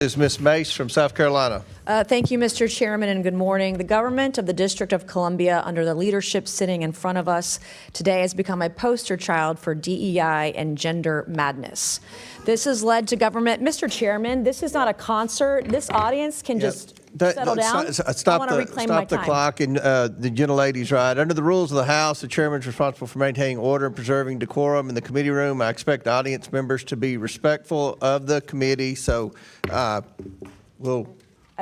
Is Ms. Mace from South Carolina. Thank you, Mr. Chairman, and good morning. The government of the District of Columbia, under the leadership sitting in front of us today, has become a poster child for DEI and gender madness. This has led to government. Mr. Chairman, this is not a concert. This audience can just settle down. Stop the clock, and the gentlelady's right. Under the rules of the House, the chairman is responsible for maintaining order and preserving decorum in the committee room. I expect audience members to be respectful of the committee, so I'd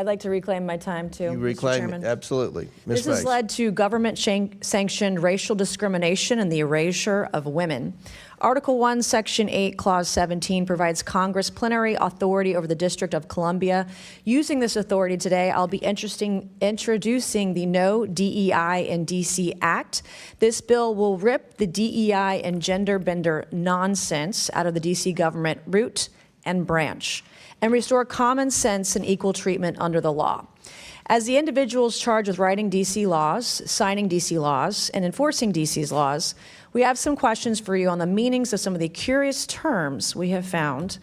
like to reclaim my time, too, Mr. Chairman. Absolutely. Ms. This has led to government-sanctioned racial discrimination and the erasure of women. Article 1, Section 8, Clause 17 provides Congress plenary authority over the District of Columbia. Using this authority today, I'll be introducing the No DEI in D.C. Act. This bill will rip the DEI and gender bender nonsense out of the D.C. government root and branch and restore common sense and equal treatment under the law. As the individuals charged with writing D.C. laws, signing D.C. laws, and enforcing D.C.'s laws, we have some questions for you on the meanings of some of the curious terms we have found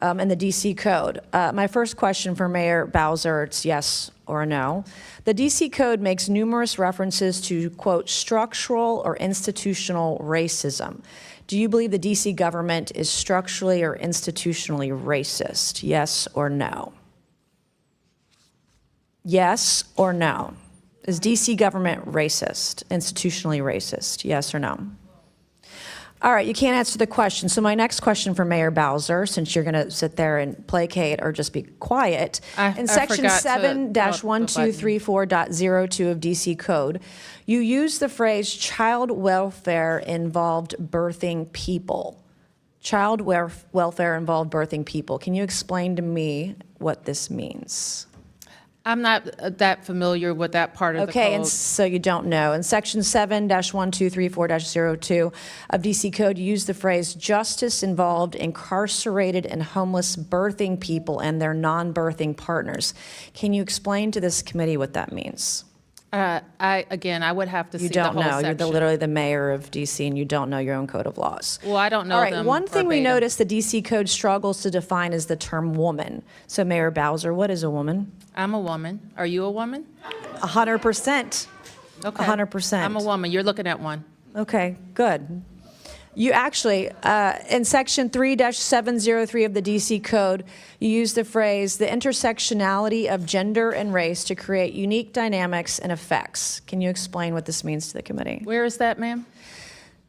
in the D.C. Code. My first question for Mayor Bowser, it's yes or no. The D.C. Code makes numerous references to, quote, structural or institutional racism. Do you believe the D.C. government is structurally or institutionally racist? Yes or no? Yes or no? Is D.C. government racist, institutionally racist? Yes or no? All right, you can't answer the question. So my next question for Mayor Bowser, since you're going to sit there and placate or just be quiet, in Section 7-1234.02 of D.C. Code, you use the phrase child welfare involved birthing people. Child welfare involved birthing people. Can you explain to me what this means? I'm not that familiar with that part of the code. Okay, and so you don't know. In Section 7-1234.02 of D.C. Code, you use the phrase justice involved incarcerated and homeless birthing people and their non-birthing partners. Can you explain to this committee what that means? I would have to see the whole section. You don't know. You're literally the mayor of D.C. and you don't know your own code of laws. Well, I don't know them. All right, one thing we noticed the D.C. Code struggles to define is the term woman. So Mayor Bowser, what is a woman? I'm a woman. Are you a woman? 100%. Okay. 100%. I'm a woman. You're looking at one. Okay, good. You actually, in Section 3-703 of the D.C. Code, you use the phrase, the intersectionality of gender and race to create unique dynamics and effects. Can you explain what this means to the committee? Where is that, ma'am?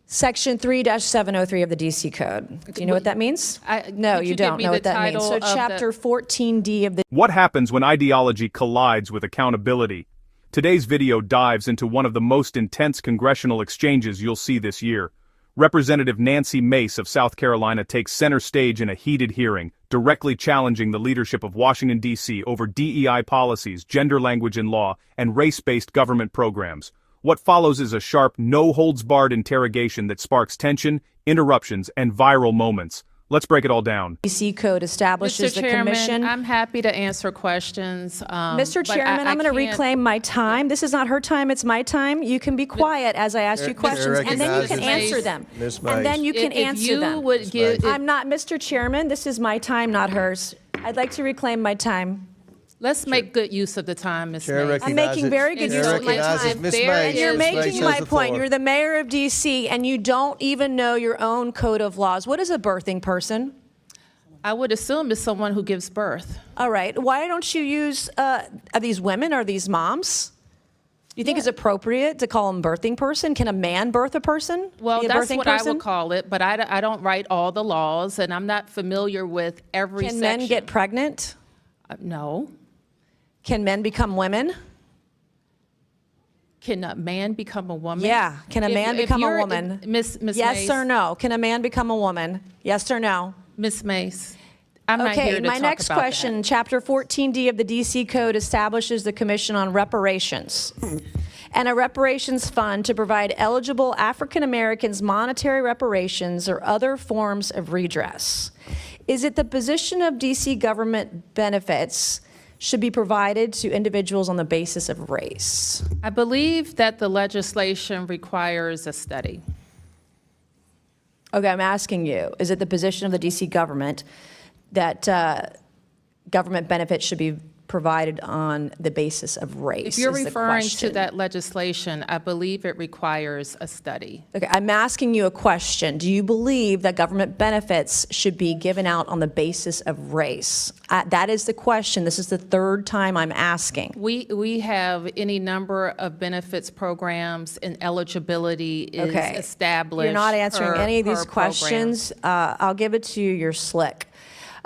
Section 3-703 of the D.C. Code. Do you know what that means? No, you don't know what that means. So Chapter 14D of the... What happens when ideology collides with accountability? Today's video dives into one of the most intense congressional exchanges you'll see this year. Representative Nancy Mace of South Carolina takes center stage in a heated hearing, directly challenging the leadership of Washington, D.C. over DEI policies, gender language in law, and race-based government programs. What follows is a sharp, no-holds-barred interrogation that sparks tension, interruptions, and viral moments. Let's break it all down. D.C. Code establishes Mr. Chairman, the commission. I'm happy to answer questions. Mr. Chairman, I'm going to reclaim my time. This is not her time, it's my time. You can be quiet as I ask you questions, and then you can answer them. Ms. Mace. And then you can answer them. I'm not, Mr. Chairman, this is my time, not hers. I'd like to reclaim my time. Let's make good use of the time, Ms. Mace. I'm making very good use of my time. And you're making my point. You're the mayor of D.C., and you don't even know your own code of laws. What is a birthing person? I would assume it's someone who gives birth. All right. Why don't you use, are these women? Are these moms? Do you think it's appropriate to call them birthing person? Can a man birth a person? Well, that's what I would call it, but I don't write all the laws, and I'm not familiar with every section. Can men get pregnant? No. Can men become women? Can a man become a woman? Yeah. Can a man become a woman? Miss yes Mace, or no? Can a man become a woman? Yes or no? Miss Mace, I'm not here to talk about that. Okay, my next question, Chapter 14D of the D.C. Code establishes the Commission on Reparations and a reparations fund to provide eligible African Americans monetary reparations or other forms of redress. Is it the position of D.C. government benefits should be provided to individuals on the basis of race? I believe that the legislation requires a study. Okay, I'm asking you, is it the position of the D.C. government that government benefits should be provided on the basis of race? If you're is the referring to question. that legislation, I believe it requires a study. Okay, I'm asking you a question. Do you believe that government benefits should be given out on the basis of race? That is the question. This is the third time I'm asking. We have any number of benefits programs, and eligibility is Okay. established. You're not answering per- any of these per program. questions. I'll give it to you. You're slick.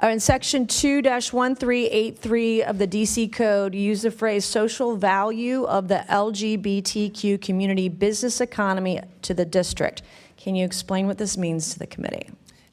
In Section 2-1383 of the DC Code, you use the phrase social value of the LGBTQ community business economy to the district. Can you explain what this means to the committee?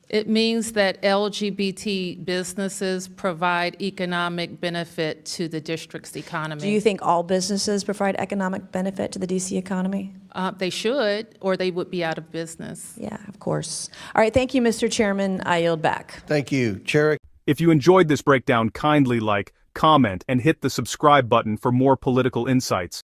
It means that LGBT businesses provide economic benefit to the district's economy. Do you think all businesses provide economic benefit to the DC economy? They should, or they would be out of business. Yeah, of course. All right, thank you, Mr. Chairman. I yield back. Thank you. Chair. If you enjoyed this breakdown, kindly like, comment, and hit the subscribe button for more political insights.